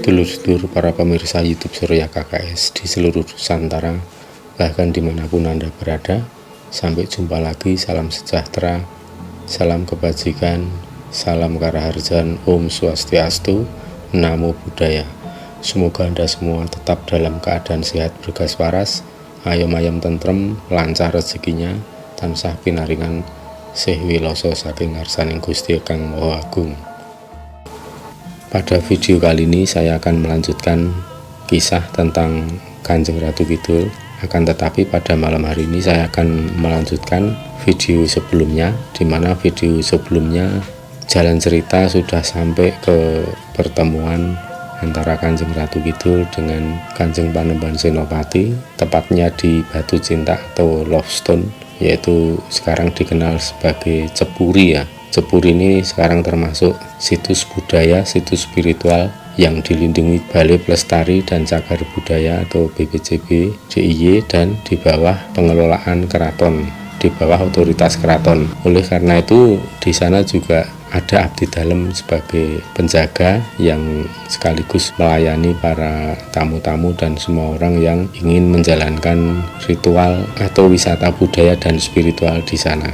Sedulur-sedulur para pemirsa YouTube Surya KKS di seluruh Nusantara, bahkan dimanapun Anda berada, sampai jumpa lagi. Salam sejahtera, salam kebajikan, salam karaharjan, Om Swastiastu, Namo Buddhaya. Semoga Anda semua tetap dalam keadaan sehat bergas waras, ayam-ayam tentrem, lancar rezekinya, tansah pinaringan sih wiloso saking ngarsaning Gusti Kang Maha Agung. Pada video kali ini saya akan melanjutkan kisah tentang Kanjeng Ratu Kidul. Akan tetapi pada malam hari ini saya akan melanjutkan video sebelumnya, di mana video sebelumnya jalan cerita sudah sampai ke pertemuan antara Kanjeng Ratu Kidul dengan Kanjeng Panembahan Senopati, tepatnya di Batu Cinta atau Love Stone, yaitu sekarang dikenal sebagai Cepuri ya. Cepuri ini sekarang termasuk situs budaya, situs spiritual yang dilindungi Balai Pelestari dan Cagar Budaya atau BPCB DIY dan di bawah pengelolaan keraton, di bawah otoritas keraton. Oleh karena itu di sana juga ada abdi dalam sebagai penjaga yang sekaligus melayani para tamu-tamu dan semua orang yang ingin menjalankan ritual atau wisata budaya dan spiritual di sana.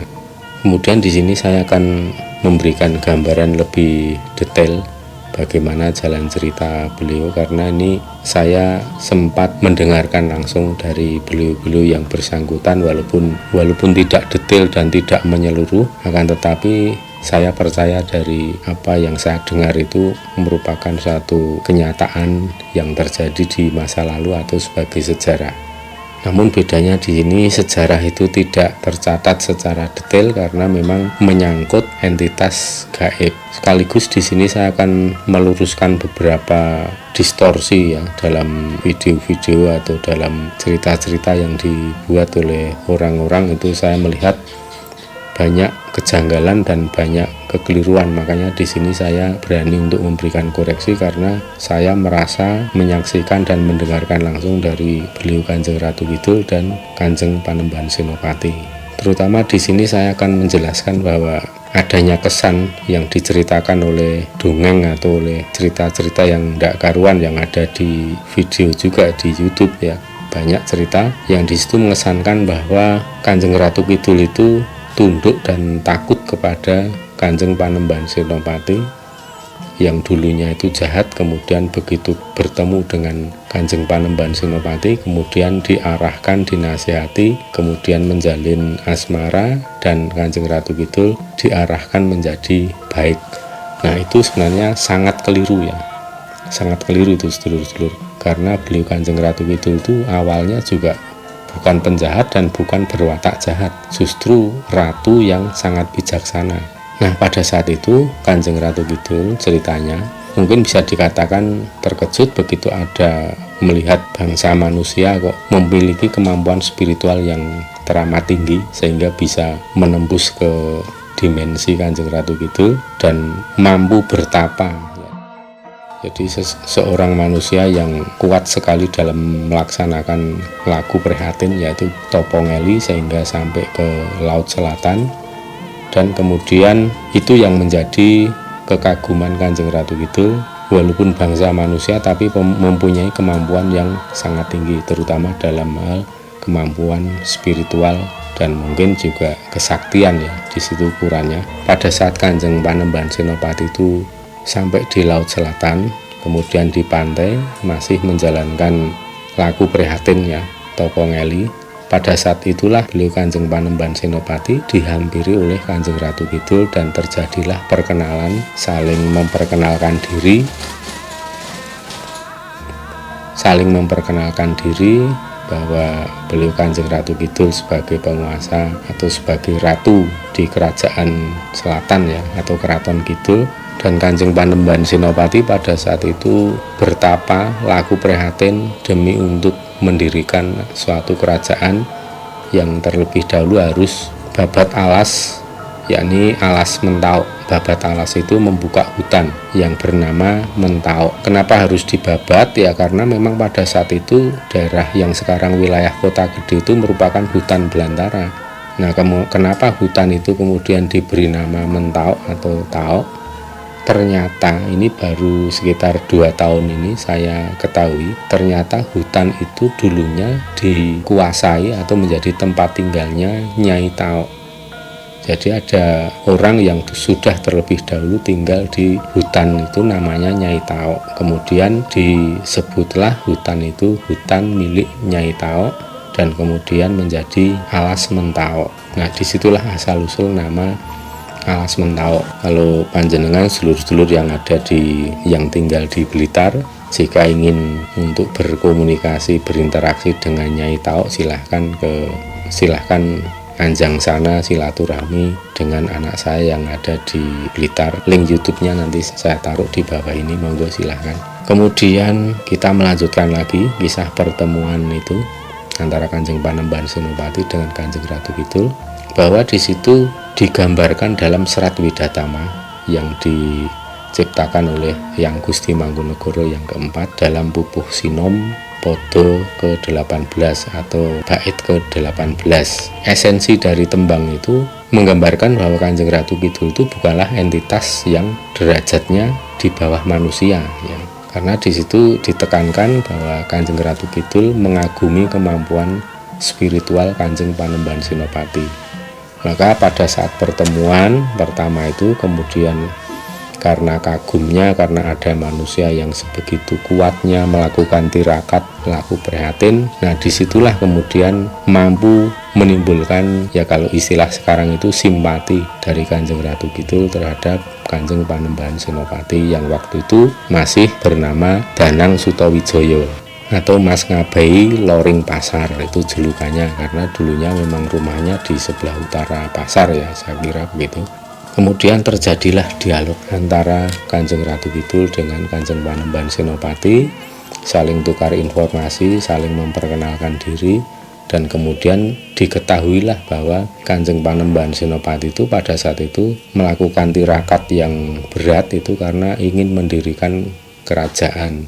Kemudian di sini saya akan memberikan gambaran lebih detail bagaimana jalan cerita beliau, karena ini saya sempat mendengarkan langsung dari beliau-beliau yang bersangkutan, walaupun tidak detail dan tidak menyeluruh, akan tetapi saya percaya dari apa yang saya dengar itu merupakan suatu kenyataan yang terjadi di masa lalu atau sebagai sejarah. Namun bedanya di sini sejarah itu tidak tercatat secara detail karena memang menyangkut entitas gaib. Sekaligus di sini saya akan meluruskan beberapa distorsi ya dalam video-video atau dalam cerita-cerita yang dibuat oleh orang-orang. Itu saya melihat banyak kejanggalan dan banyak kekeliruan, makanya di sini saya berani untuk memberikan koreksi karena saya merasa menyaksikan dan mendengarkan langsung dari beliau Kanjeng Ratu Kidul dan Kanjeng Panembahan Senopati. Terutama di sini saya akan menjelaskan bahwa adanya kesan yang diceritakan oleh dongeng atau oleh cerita-cerita yang tidak karuan yang ada di video juga di YouTube ya. Banyak cerita yang di situ mengesankan bahwa Kanjeng Ratu Kidul itu tunduk dan takut kepada Kanjeng Panembahan Senopati yang dulunya itu jahat, kemudian begitu bertemu dengan Kanjeng Panembahan Senopati kemudian diarahkan, dinasihati, kemudian menjalin asmara, dan Kanjeng Ratu Kidul diarahkan menjadi baik. Nah itu sebenarnya sangat keliru ya, sangat keliru itu sedulur-sedulur, karena beliau Kanjeng Ratu Kidul itu awalnya juga bukan penjahat dan bukan berwatak jahat, justru ratu yang sangat bijaksana. Nah pada saat itu Kanjeng Ratu Kidul ceritanya mungkin bisa dikatakan terkejut begitu ada melihat bangsa manusia kok memiliki kemampuan spiritual yang teramat tinggi sehingga bisa menembus ke dimensi Kanjeng Ratu Kidul dan mampu bertapa. Jadi seorang manusia yang kuat sekali dalam melaksanakan laku prihatin, yaitu Topongeli, sehingga sampai ke Laut Selatan, dan kemudian itu yang menjadi kekaguman Kanjeng Ratu Kidul. Walaupun bangsa manusia tapi mempunyai kemampuan yang sangat tinggi, terutama dalam hal kemampuan spiritual dan mungkin juga kesaktian ya, di situ ukurannya. Pada saat Kanjeng Panembahan Senopati itu sampai di Laut Selatan, kemudian di pantai masih menjalankan laku prihatin ya, Topongeli. Pada saat itulah beliau Kanjeng Panembahan Senopati dihampiri oleh Kanjeng Ratu Kidul dan terjadilah perkenalan, saling memperkenalkan diri bahwa beliau Kanjeng Ratu Kidul sebagai penguasa atau sebagai ratu di kerajaan selatan ya, atau keraton Kidul, Dan Kanjeng Panembahan Senopati pada saat itu bertapa laku prihatin demi untuk mendirikan suatu kerajaan yang terlebih dahulu harus babat alas, yakni alas Mentauk. Babat alas itu membuka hutan yang bernama Mentauk. Kenapa harus dibabat? Ya karena memang pada saat itu daerah yang sekarang wilayah Kota Gede itu merupakan hutan belantara. Nah, kenapa hutan itu kemudian diberi nama Mentauk atau Tauk? Ternyata ini baru sekitar 2 tahun ini saya ketahui, ternyata hutan itu dulunya dikuasai atau menjadi tempat tinggalnya Nyai Tauk. Jadi ada orang yang sudah terlebih dahulu tinggal di hutan itu namanya Nyai Tauk. Kemudian disebutlah hutan itu hutan milik Nyai Tauk dan kemudian menjadi alas Mentauk. Nah, disitulah asal usul nama alas Mentauk. Kalau panjenengan sedulur-sedulur yang tinggal di Blitar, jika ingin untuk berkomunikasi, berinteraksi dengan Nyai Tauk, silahkan anjang sana silaturahmi dengan anak saya yang ada di Blitar. Link YouTube-nya nanti saya taruh di bawah ini, monggo silahkan. Kemudian kita melanjutkan lagi kisah pertemuan itu antara Kanjeng Panembahan Senopati dengan Kanjeng Ratu Kidul, bahwa di situ digambarkan dalam Serat Widatama yang diciptakan oleh Hyang Gusti Mangkunegoro yang keempat dalam Pupuh Sinom Podo ke-18 atau bait ke-18. Esensi dari tembang itu menggambarkan bahwa Kanjeng Ratu Kidul itu bukanlah entitas yang derajatnya di bawah manusia, ya. Karena di situ ditekankan bahwa Kanjeng Ratu Kidul mengagumi kemampuan spiritual Kanjeng Panembahan Senopati. Maka pada saat pertemuan pertama itu kemudian karena kagumnya, karena ada manusia yang sebegitu kuatnya melakukan tirakat, laku prihatin. Nah, disitulah kemudian mampu menimbulkan, ya kalau istilah sekarang itu simpati dari Kanjeng Ratu Kidul terhadap Kanjeng Panembahan Senopati yang waktu itu masih bernama Danang Sutawijaya atau Mas Ngabai Loring Pasar, itu julukannya karena dulunya memang rumahnya di sebelah utara pasar, ya saya kira begitu. Kemudian terjadilah dialog antara Kanjeng Ratu Kidul dengan Kanjeng Panembahan Senopati, saling tukar informasi, saling memperkenalkan diri, dan kemudian diketahuilah bahwa Kanjeng Panembahan Senopati itu pada saat itu melakukan tirakat yang berat itu karena ingin mendirikan kerajaan.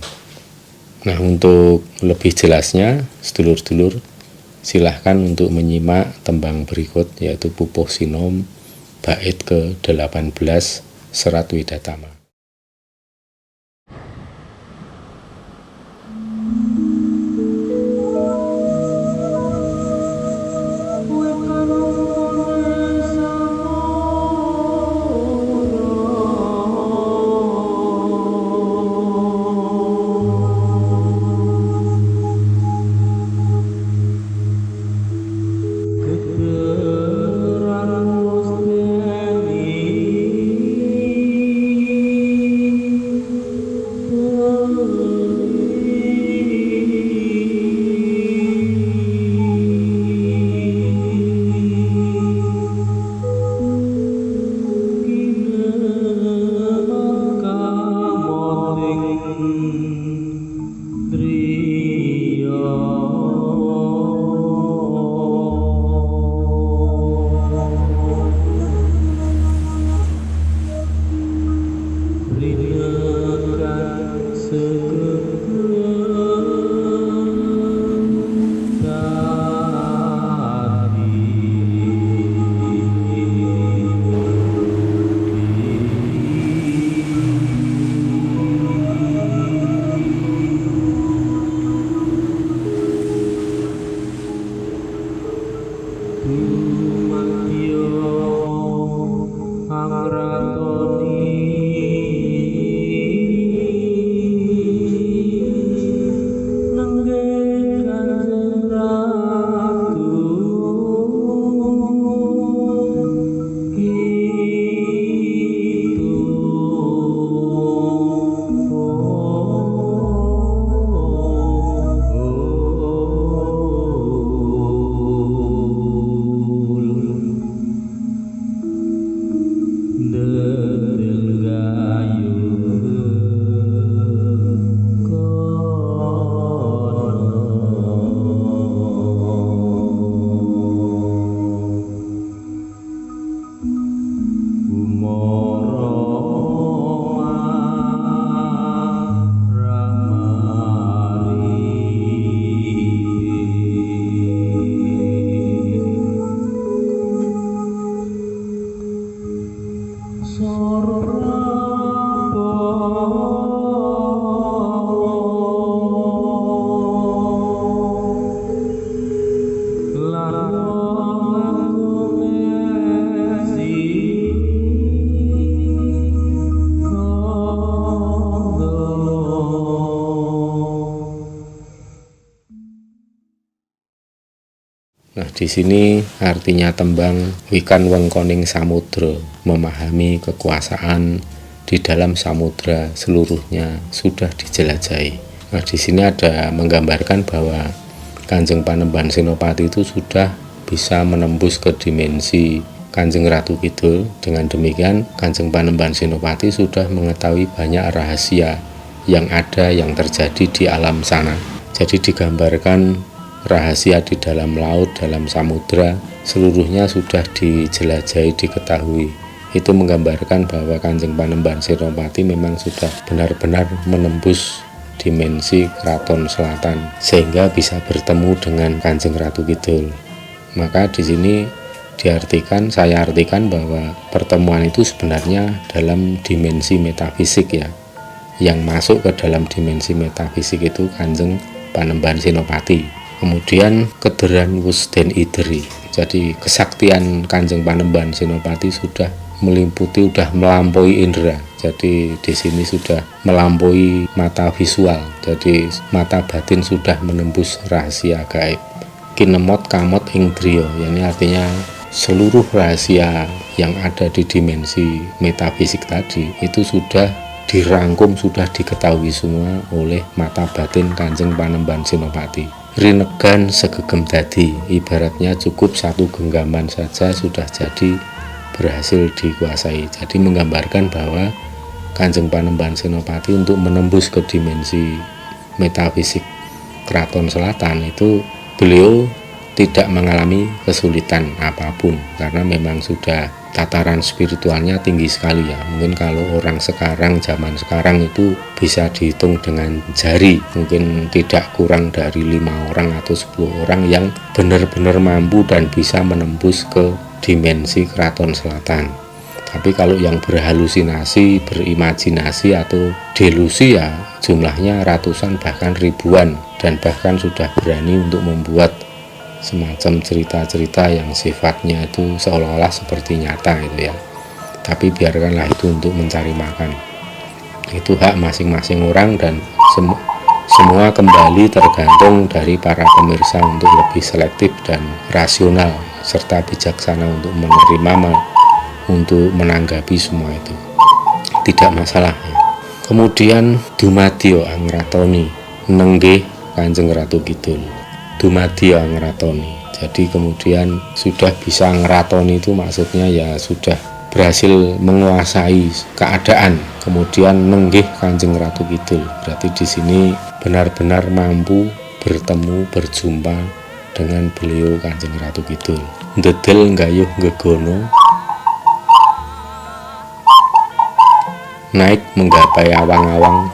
Nah, untuk lebih jelasnya, sedulur-sedulur silahkan untuk menyimak tembang berikut, yaitu Pupuh Sinom bait ke-18 Serat Widatama. di sini artinya tembang wikan wengkoning samudra, memahami kekuasaan di dalam samudra seluruhnya sudah dijelajahi. Nah, di sini ada menggambarkan bahwa Kanjeng Panembahan Senopati itu sudah bisa menembus ke dimensi Kanjeng Ratu Kidul. Dengan demikian Kanjeng Panembahan Senopati sudah mengetahui banyak rahasia yang ada, yang terjadi di alam sana. Jadi digambarkan rahasia di dalam laut, dalam samudra, seluruhnya sudah dijelajahi, diketahui. Itu menggambarkan bahwa Kanjeng Panembahan Senopati memang sudah benar-benar menembus dimensi Keraton Selatan sehingga bisa bertemu dengan Kanjeng Ratu Kidul. Maka di sini saya artikan bahwa pertemuan itu sebenarnya dalam dimensi metafisik ya. Yang masuk ke dalam dimensi metafisik itu Kanjeng Panembahan Senopati. Kemudian kederan wusden ideri. Jadi kesaktian Kanjeng Panembahan Senopati sudah meliputi, sudah melampaui indera. Jadi di sini sudah melampaui mata visual. Jadi mata batin sudah menembus rahasia gaib. Kinemot kamot ingdriyo, ini artinya seluruh rahasia yang ada di dimensi metafisik tadi itu sudah dirangkum, sudah diketahui semua oleh mata batin Kanjeng Panembahan Senopati. Rinegan segegem dadi, ibaratnya cukup satu genggaman saja sudah jadi berhasil dikuasai. Jadi menggambarkan bahwa Kanjeng Panembahan Senopati untuk menembus ke dimensi metafisik Keraton Selatan itu beliau tidak mengalami kesulitan apapun karena memang sudah tataran spiritualnya tinggi sekali ya. Mungkin kalau orang sekarang, zaman sekarang itu bisa dihitung dengan jari, mungkin tidak kurang dari 5 orang atau 10 orang yang benar-benar mampu dan bisa menembus ke dimensi Keraton Selatan. Tapi kalau yang berhalusinasi, berimajinasi atau delusi ya jumlahnya ratusan bahkan ribuan, dan bahkan sudah berani untuk membuat semacam cerita-cerita yang sifatnya itu seolah-olah seperti nyata gitu ya. Tapi biarkanlah itu untuk mencari makan. Itu hak masing-masing orang dan semua kembali tergantung dari para pemirsa untuk lebih selektif dan rasional serta bijaksana untuk menerima, untuk menanggapi semua itu. Tidak masalah ya. Kemudian dumadya angratoni nenggih Kanjeng Ratu Kidul. Dumadya ngratoni. Jadi kemudian sudah bisa ngeratoni itu maksudnya ya sudah berhasil menguasai keadaan. Kemudian nenggih Kanjeng Ratu Kidul. Berarti di sini benar-benar mampu bertemu, berjumpa dengan beliau Kanjeng Ratu Kidul. Ndedel nggayuh gegono, naik menggapai awang-awang,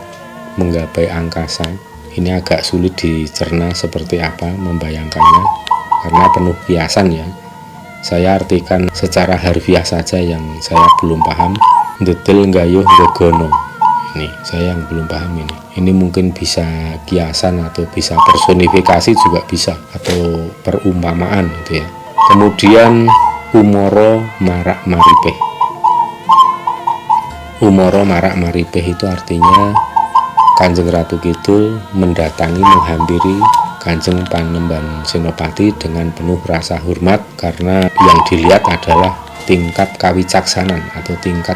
menggapai angkasa. Ini agak sulit dicerna seperti apa membayangkannya karena penuh kiasan ya. Saya artikan secara harfiah saja yang saya belum paham. Ndedel nggayuh gegono. Ini saya yang belum paham ini. Ini mungkin bisa kiasan atau bisa personifikasi juga bisa, atau perumpamaan gitu ya. Kemudian umoro marak maripeh. Umoro marak maripeh itu artinya Kanjeng Ratu Kidul mendatangi, menghampiri Kanjeng Panembahan Senopati dengan penuh rasa hormat karena yang dilihat adalah tingkat kawicaksanan atau tingkat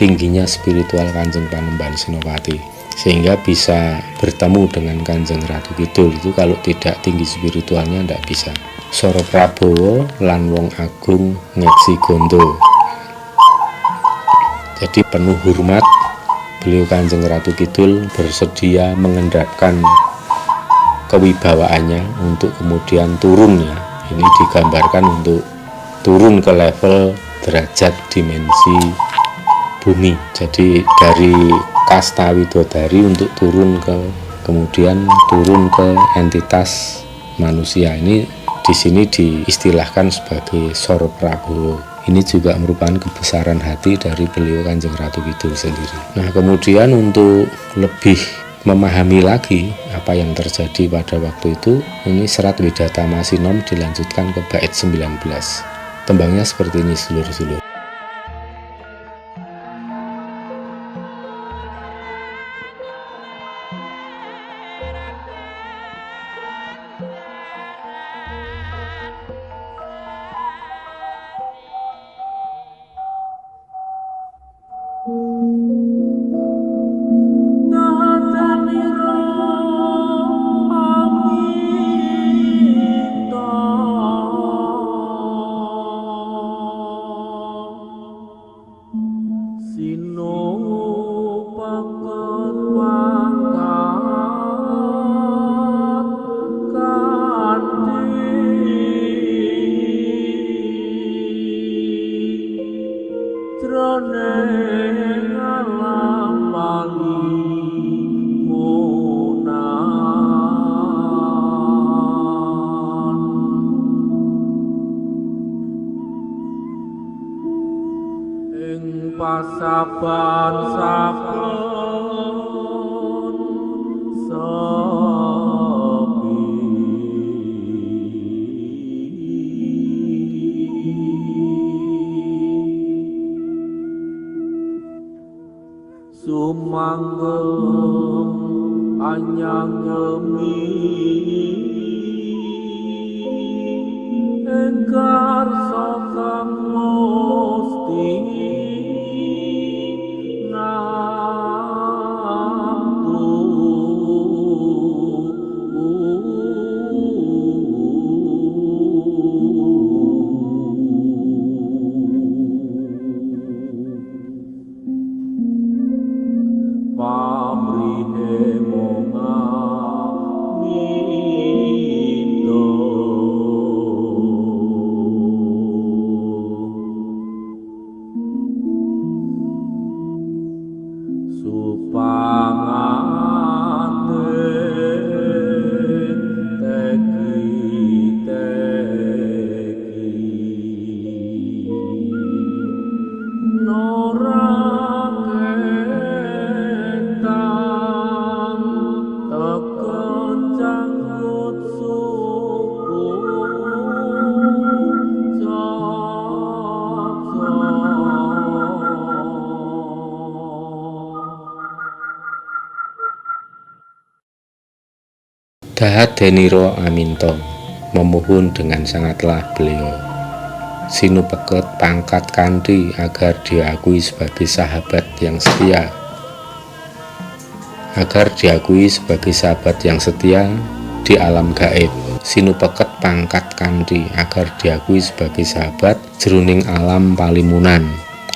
tingginya spiritual Kanjeng Panembahan Senopati, sehingga bisa bertemu dengan Kanjeng Ratu Kidul. Itu kalau tidak tinggi spiritualnya tidak bisa. Soro Prabowo lan wong agung ngeksi gondo. Jadi penuh hormat beliau Kanjeng Ratu Kidul bersedia mengendapkan kewibawaannya untuk kemudian turun ya. Ini digambarkan untuk turun ke level derajat dimensi bumi. Jadi dari kasta widodari untuk turun ke, kemudian turun ke entitas manusia. Ini di sini diistilahkan sebagai Soro Prabowo. Ini juga merupakan kebesaran hati dari beliau Kanjeng Ratu Kidul sendiri. Nah, kemudian untuk lebih memahami lagi apa yang terjadi pada waktu itu, ini serat Widata Masinom dilanjutkan ke bait 19. Tembangnya seperti ini sedulur-sedulur. saban saklon sepi sumanggem anyanggemi engkar sokang musti pamrihe monga minto supangate teki-teki nora ketang teken janggut suku Dahat Deniro Aminto memohon dengan sangatlah beliau sinupeket pangkat kanthi agar diakui sebagai sahabat yang setia. Agar diakui sebagai sahabat yang setia di alam gaib. Sinupeket pangkat kanthi agar diakui sebagai sahabat jroning alam palimunan.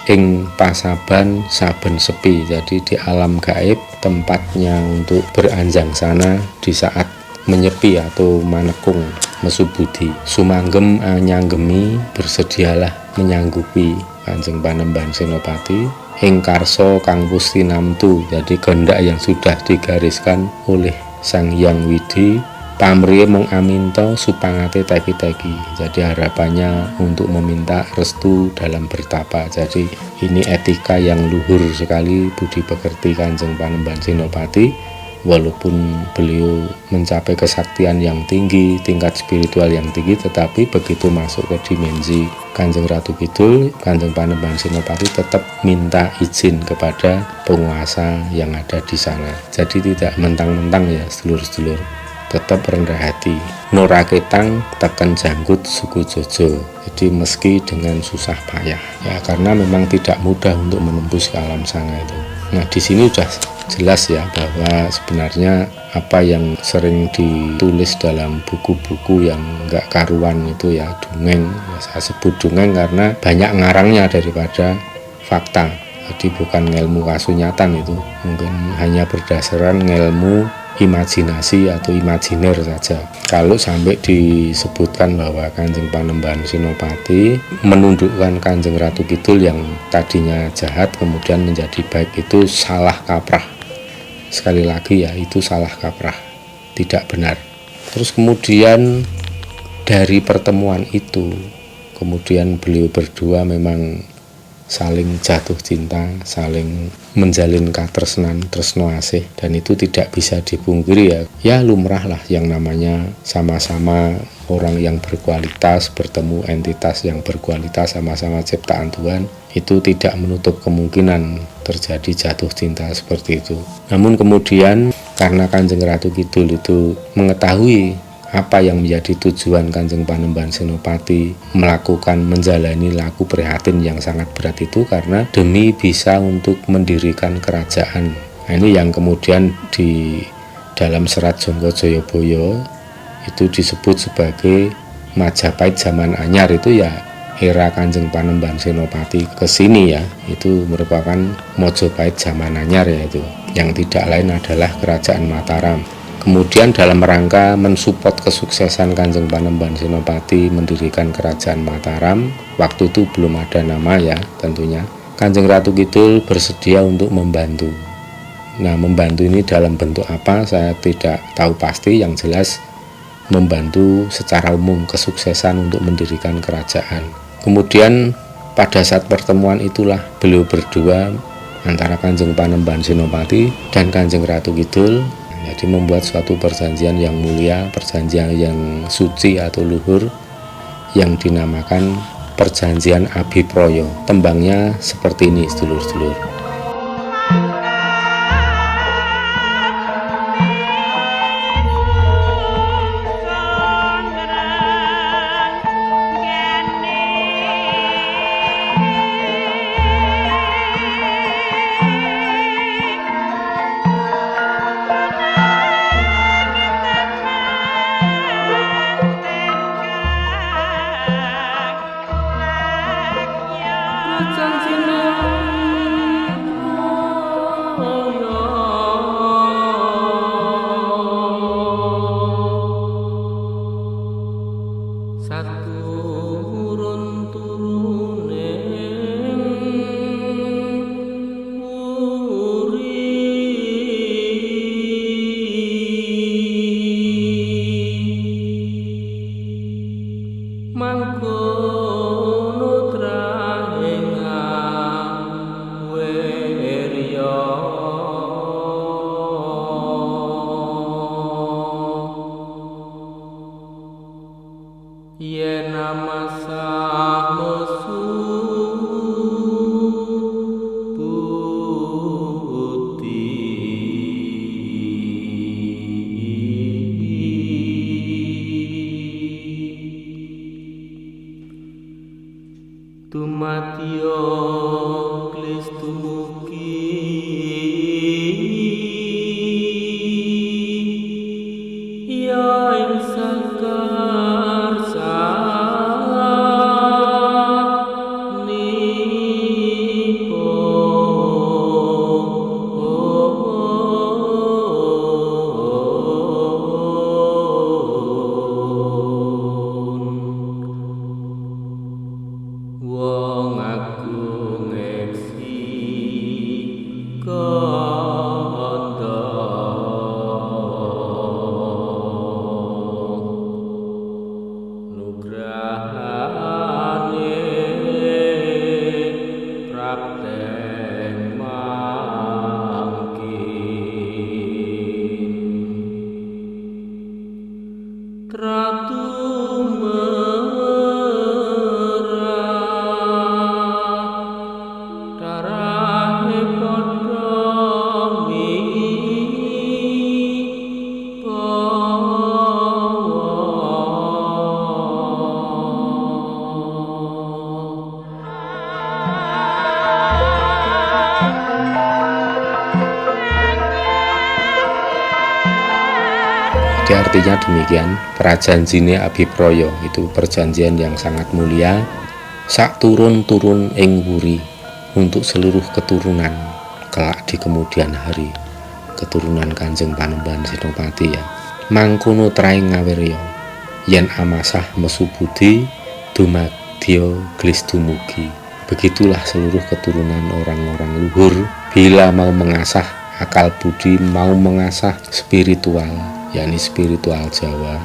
Ing pasaban saben sepi, jadi di alam gaib tempatnya untuk beranjang sana di saat menyepi atau manekung mesubudi. Sumanggem anyanggemi, bersedialah menyanggupi Kanjeng Panembahan Senopati ing karso kang pusti namtu, jadi kehendak yang sudah digariskan oleh Sang Hyang Widi. Pamrihe mung aminta supangate teki-teki, jadi harapannya untuk meminta restu dalam bertapa. Jadi ini etika yang luhur sekali, budi pekerti Kanjeng Panembahan Senopati. Walaupun beliau mencapai kesaktian yang tinggi, tingkat spiritual yang tinggi, tetapi begitu masuk ke dimensi Kanjeng Ratu Kidul, Kanjeng Panembahan Senopati tetap minta izin kepada penguasa yang ada di sana. Jadi tidak mentang-mentang ya sedulur-sedulur, tetap rendah hati. Nora ketang tekan janggut suku Jojo. Jadi meski dengan susah payah ya, karena memang tidak mudah untuk menembus ke alam sana itu. Nah di sini sudah jelas ya bahwa sebenarnya apa yang sering ditulis dalam buku-buku yang enggak karuan itu ya dongeng. Saya sebut dongeng karena banyak ngarangnya daripada fakta. Jadi bukan ilmu kasunyatan itu, mungkin hanya berdasarkan ilmu imajinasi atau imajiner saja. Kalau sampai disebutkan bahwa Kanjeng Panembahan Senopati menundukkan Kanjeng Ratu Kidul yang tadinya jahat kemudian menjadi baik, itu salah kaprah. Sekali lagi ya, itu salah kaprah, tidak benar. Terus kemudian dari pertemuan itu kemudian beliau berdua memang saling jatuh cinta, saling menjalin katresnan, tresno asih, dan itu tidak bisa dipungkiri ya. Ya lumrah lah yang namanya sama-sama orang yang berkualitas bertemu entitas yang berkualitas, sama-sama ciptaan Tuhan, itu tidak menutup kemungkinan terjadi jatuh cinta seperti itu. Namun kemudian karena Kanjeng Ratu Kidul itu mengetahui apa yang menjadi tujuan Kanjeng Panembahan Senopati melakukan menjalani laku prihatin yang sangat berat itu, karena demi bisa untuk mendirikan kerajaan. Nah, ini yang kemudian di dalam serat Jongko Joyoboyo itu disebut sebagai Majapahit zaman anyar. Itu ya era Kanjeng Panembahan Senopati ke sini ya, itu merupakan Mojopahit zaman anyar ya, itu yang tidak lain adalah Kerajaan Mataram. Kemudian dalam rangka mensupport kesuksesan Kanjeng Panembahan Senopati mendirikan Kerajaan Mataram, waktu itu belum ada nama ya tentunya, Kanjeng Ratu Kidul bersedia untuk membantu. Nah, membantu ini dalam bentuk apa saya tidak tahu pasti, yang jelas membantu secara umum kesuksesan untuk mendirikan kerajaan. Kemudian pada saat pertemuan itulah beliau berdua antara Kanjeng Panembahan Senopati dan Kanjeng Ratu Kidul. Jadi membuat suatu perjanjian yang mulia, perjanjian yang suci atau luhur yang dinamakan Perjanjian Abipraya. Tembangnya seperti ini, sedulur-sedulur. Tumatio Kristumugi ya ing sakarsa wong agung eksi kandha nugrahane prapten mangkin tratu Artinya demikian, prajanjine Abipraya itu perjanjian yang sangat mulia, sak turun-turun ing wuri untuk seluruh keturunan kelak di kemudian hari, keturunan Kanjeng Panembahan Senopati ya. Mangkono traing ngawirya yen amasah mesu budi dumadya glis dumugi. Begitulah seluruh keturunan orang-orang luhur bila mau mengasah akal budi, mau mengasah spiritual, yakni spiritual Jawa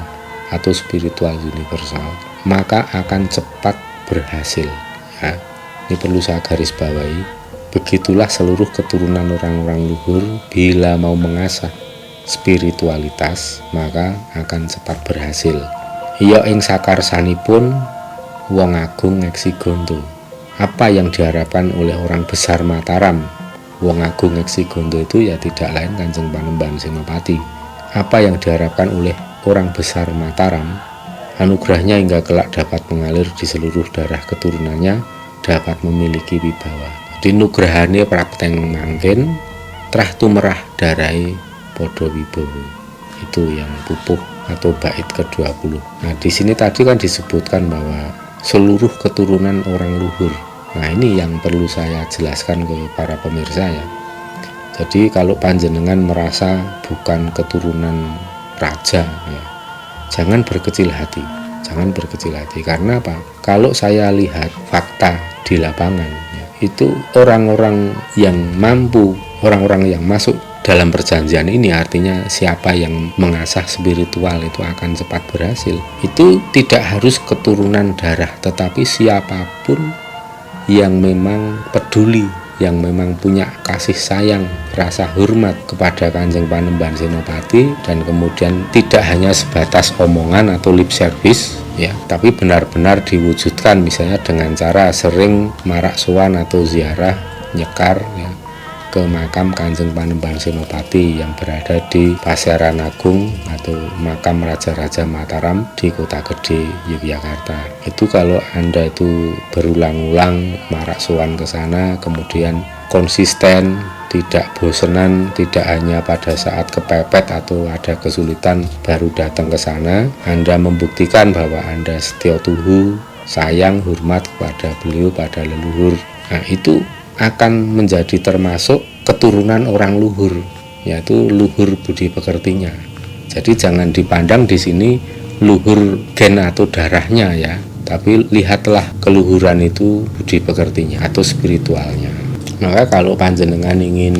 atau spiritual universal, maka akan cepat berhasil ya. Ini perlu saya garis bawahi. Begitulah seluruh keturunan orang-orang luhur bila mau mengasah spiritualitas, maka akan cepat berhasil. Ya ing sakarsanipun wong agung ngeksi gondo. Apa yang diharapkan oleh orang besar Mataram, wong agung ngeksi gondo itu ya tidak lain Kanjeng Panembahan Senopati. Apa yang diharapkan oleh orang besar Mataram, anugerahnya hingga kelak dapat mengalir di seluruh darah keturunannya, dapat memiliki wibawa. Jadi nugrahane prapteng mangkin, trah tumerah darai podo wibawa. Itu yang pupuh atau bait ke-20. Nah, di sini tadi kan disebutkan bahwa seluruh keturunan orang luhur. Nah, ini yang perlu saya jelaskan ke para pemirsa ya. Jadi kalau panjenengan merasa bukan keturunan raja ya, jangan berkecil hati. Jangan berkecil hati. Karena apa? Kalau saya lihat fakta di lapangan ya, itu orang-orang yang mampu, orang-orang yang masuk dalam perjanjian ini, artinya siapa yang mengasah spiritual itu akan cepat berhasil. Itu tidak harus keturunan darah, tetapi siapapun yang memang peduli yang memang punya kasih sayang, rasa hormat kepada Kanjeng Panembahan Senopati, dan kemudian tidak hanya sebatas omongan atau lip service ya, tapi benar-benar diwujudkan, misalnya dengan cara sering marak sowan atau ziarah nyekar ya, ke makam Kanjeng Panembahan Senopati yang berada di Paseran Agung atau makam Raja-Raja Mataram di Kota Gede Yogyakarta. Itu kalau Anda itu berulang-ulang marak sowan ke sana, kemudian konsisten, tidak bosenan, tidak hanya pada saat kepepet atau ada kesulitan baru datang ke sana, Anda membuktikan bahwa Anda setia tuhu, sayang, hormat kepada beliau, pada leluhur. Nah, itu akan menjadi termasuk keturunan orang luhur, yaitu luhur budi pekertinya. Jadi jangan dipandang di sini luhur gen atau darahnya ya, tapi lihatlah keluhuran itu budi pekertinya atau spiritualnya. Maka kalau panjenengan ingin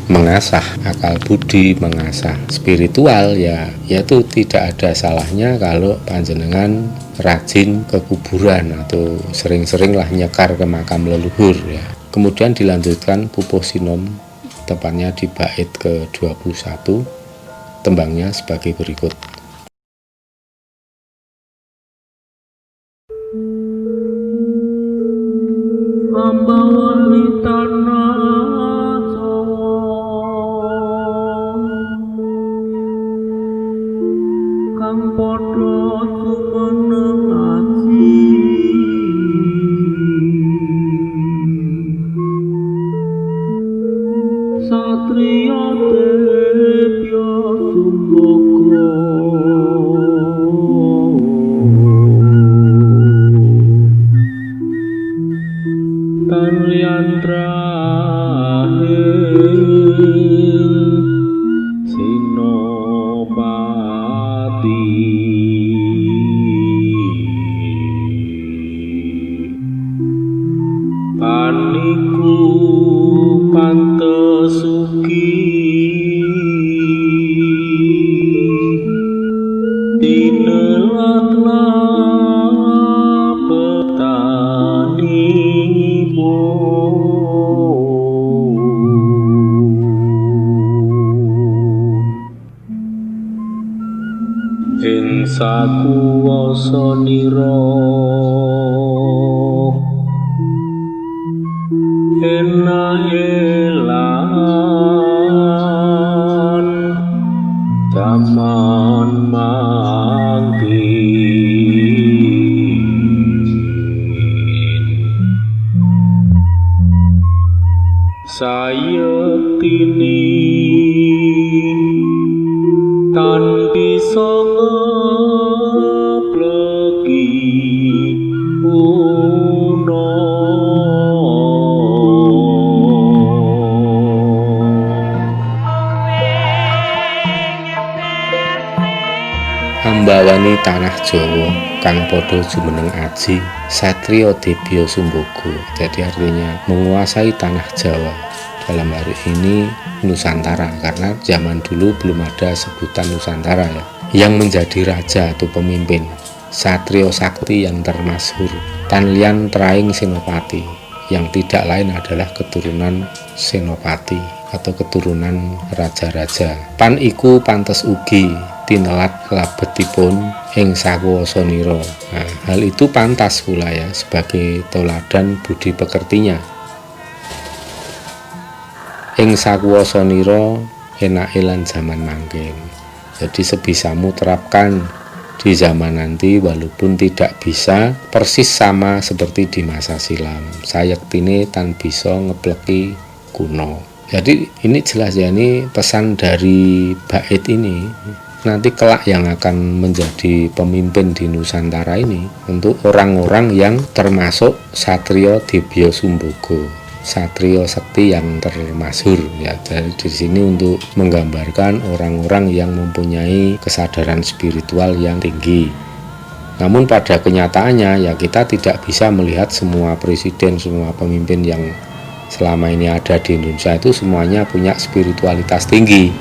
mengasah akal budi, mengasah spiritual ya, yaitu tidak ada salahnya kalau panjenengan rajin ke kuburan atau sering-seringlah nyekar ke makam leluhur ya. Kemudian dilanjutkan Pupuh Sinom, tepatnya di bait ke-21, tembangnya sebagai berikut. Ambawan di tanah Jawa, kang padha jumeneng aji, satriya debya sumbaga, tan liandrahing Senopati. Paniku pantesugi tinelatlah petani ing sakuwasanira enaelan jaman mangkin sayektini tan bisa ngepleki Ambawani tanah Jawa kang padha jumeneng aji, satriya debya sumbaga. Jadi artinya menguasai tanah Jawa, dalam hari ini Nusantara, karena zaman dulu belum ada sebutan Nusantara ya, yang menjadi raja atau pemimpin, satriya sakti yang termasyhur, tan lian traing Senopati, yang tidak lain adalah keturunan Senopati atau keturunan raja-raja. Pan iku pantes ugi tinelat labetipun ing sakuwasanira. Nah, hal itu pantas pula ya sebagai teladan budi pekertinya. Ing sakuwasanira enake lan zaman mangkin. Jadi sebisamu terapkan di zaman nanti, walaupun tidak bisa persis sama seperti di masa silam. Sayektine tan bisa ngepleki kuno. Jadi ini jelas ya, ini pesan dari bait ini. Nanti kelak yang akan menjadi pemimpin di Nusantara ini untuk orang-orang yang termasuk satriya debya sumbaga, satriya sekti yang termasyhur ya. Dari di sini untuk menggambarkan orang-orang yang mempunyai kesadaran spiritual yang tinggi. Namun pada kenyataannya ya kita tidak bisa melihat semua presiden, semua pemimpin yang selama ini ada di Indonesia itu semuanya punya spiritualitas tinggi.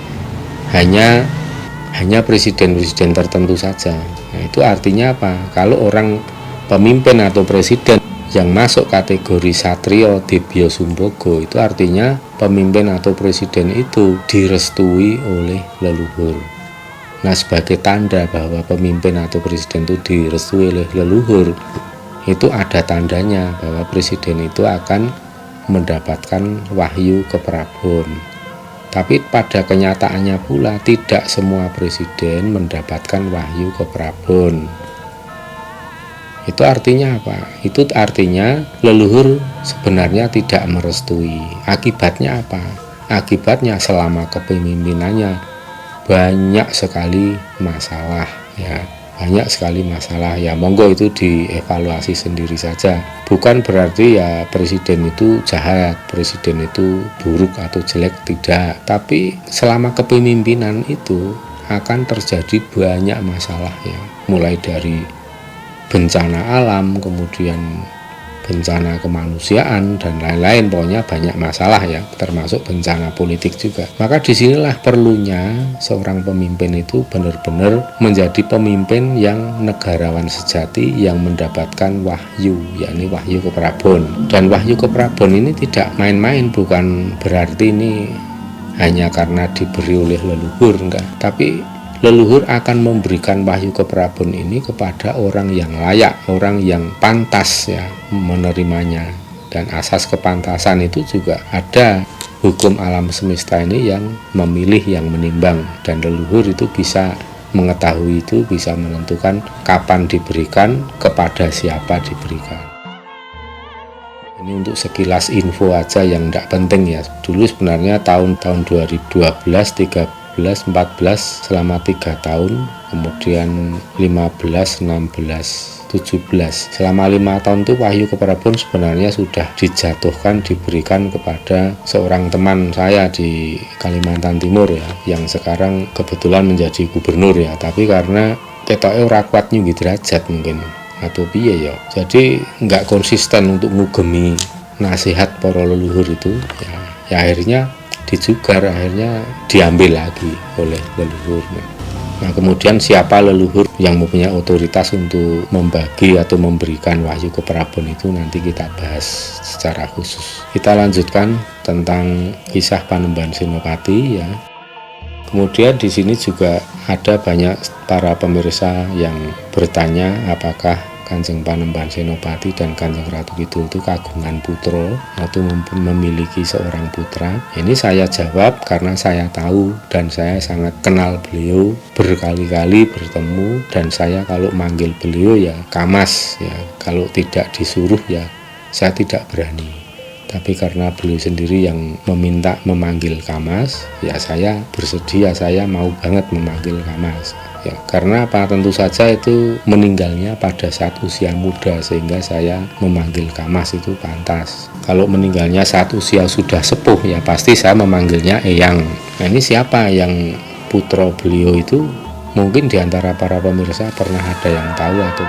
Hanya presiden-presiden tertentu saja. Nah, itu artinya apa? Kalau orang pemimpin atau presiden yang masuk kategori Satrio Debyo Sumbogo itu artinya pemimpin atau presiden itu direstui oleh leluhur. Nah, sebagai tanda bahwa pemimpin atau presiden itu direstui oleh leluhur, itu ada tandanya bahwa presiden itu akan mendapatkan wahyu keprabon. Tapi pada kenyataannya pula tidak semua presiden mendapatkan wahyu keprabon. Itu artinya apa? Itu artinya leluhur sebenarnya tidak merestui. Akibatnya apa? Akibatnya selama kepemimpinannya banyak sekali masalah, ya. Banyak sekali masalah, ya. Monggo itu dievaluasi sendiri saja. Bukan berarti ya presiden itu jahat, presiden itu buruk atau jelek, tidak. Tapi selama kepemimpinan itu akan terjadi banyak masalah, ya. Mulai dari bencana alam, kemudian bencana kemanusiaan dan lain-lain, pokoknya banyak masalah, ya, termasuk bencana politik juga. Maka disinilah perlunya seorang pemimpin itu benar-benar menjadi pemimpin yang negarawan sejati, yang mendapatkan wahyu, yakni wahyu keprabon. Dan wahyu keprabon ini tidak main-main, bukan berarti ini hanya karena diberi oleh leluhur, enggak, tapi leluhur akan memberikan wahyu keprabon ini kepada orang yang layak, orang yang pantas, ya, menerimanya. Dan asas kepantasan itu juga ada hukum alam semesta ini yang memilih, yang menimbang, dan leluhur itu bisa mengetahui itu, bisa menentukan kapan diberikan, kepada siapa diberikan. Ini untuk sekilas info aja yang tidak penting, ya. Dulu sebenarnya tahun 2012, 13, 14 selama 3 tahun, kemudian 15, 16, 17 selama 5 tahun itu wahyu keprabon sebenarnya sudah dijatuhkan, diberikan kepada seorang teman saya di Kalimantan Timur, ya, yang sekarang kebetulan menjadi gubernur, ya. Tapi karena ketoke ora kuat nyunggi derajat mungkin atau piye, ya, jadi nggak konsisten untuk ngugemi nasihat para leluhur itu, ya akhirnya dijugar, akhirnya diambil lagi oleh leluhur. Nah, kemudian siapa leluhur yang mempunyai otoritas untuk membagi atau memberikan wahyu keprabon itu nanti kita bahas secara khusus. Kita lanjutkan tentang kisah Panembahan Senopati, ya. Kemudian di sini juga ada banyak para pemirsa yang bertanya apakah Kanjeng Panembahan Senopati dan Kanjeng Ratu Kidul itu kagungan putra atau memiliki seorang putra. Ini saya jawab karena saya tahu dan saya sangat kenal beliau, berkali-kali bertemu, dan saya kalau manggil beliau ya Kamas, ya. Kalau tidak disuruh ya saya tidak berani. Tapi karena beliau sendiri yang meminta memanggil Kamas, ya saya bersedia, saya mau banget memanggil Kamas. Ya, karena apa? Tentu saja itu meninggalnya pada saat usia muda, sehingga saya memanggil Kamas itu pantas. Kalau meninggalnya saat usia sudah sepuh, ya pasti saya memanggilnya Eyang. Nah, ini siapa yang putra beliau itu? Mungkin diantara para pemirsa pernah ada yang tahu atau